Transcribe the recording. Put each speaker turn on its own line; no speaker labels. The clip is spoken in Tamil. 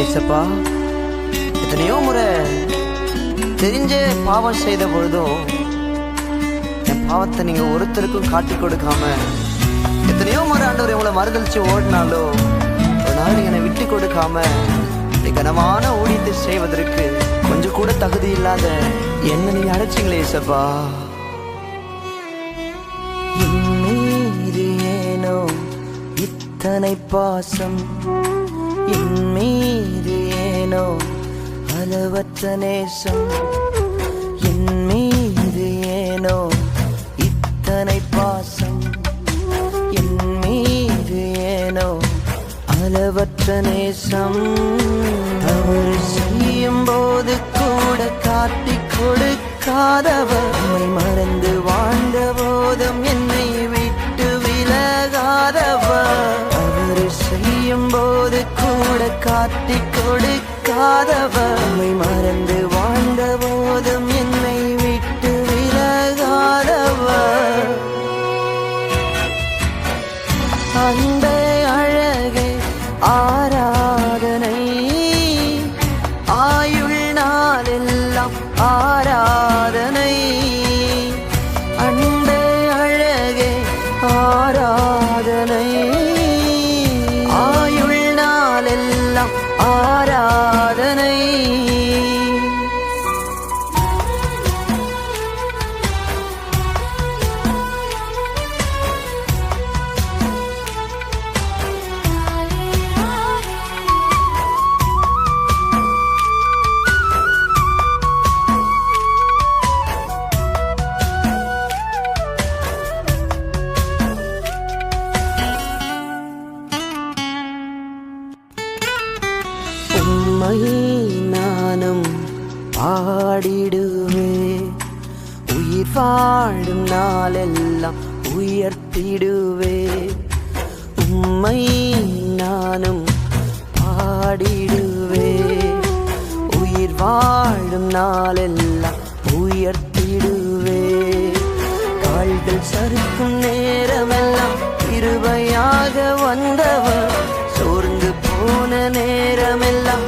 ஏசப்பா, எத்தனையோ முறை தெரிஞ்ச பாவம் செய்த பொழுதும் என் பாவத்தை நீங்க ஒருத்தருக்கும் காட்டி கொடுக்காம, எத்தனையோ முறை ஆண்டவர் உங்களை மறுதளிச்சு ஓடினாலோ ஒரு நாள் நீங்க என்னை விட்டு கொடுக்காம கனமான ஊழியத்தை செய்வதற்கு கொஞ்சம் கூட தகுதி இல்லாத என்ன நீங்க அழைச்சிங்களே ஏசப்பா. என் மீது ஏனோ இத்தனை பாசம், என் மீது ஏனோ அளவற்ற நேசம், என் மீது ஏனோ இத்தனை பாசம், என் மீது ஏனோ அளவற்ற நேசம். தவறு செய்யும் போது கூட காட்டி கொடுக்காதவர், என்னை மறந்து வாழ்ந்த போதும் என்னை விட்டு விலகாதவர், தவறு செய்யும் போது கூட காட்டி கொடுக்காதவர், என்னை மறந்து வாழ்ந்த போதும் என்னை விட்டு விலகாதவர். அந்த அழகே ஆராதனை, ஆயுள் நாளெல்லாம் ஆராதனை, அந்த அழகே ஆராதனை, ஆயுள் நாளெல்லாம் ஆராதனை. உம்மை நானும் பாடிடுவே, உயிர் வாழும் நாளெல்லாம் உயர்த்திடுவே. உம்மை நானும் பாடிடுவே, உயிர் வாழும் நாளெல்லாம் உயர்த்திடுவே. கால்கள் சறுக்கும் நேரமெல்லாம் கிருபையாக வந்தவர், சோர்ந்து போன நேரமெல்லாம்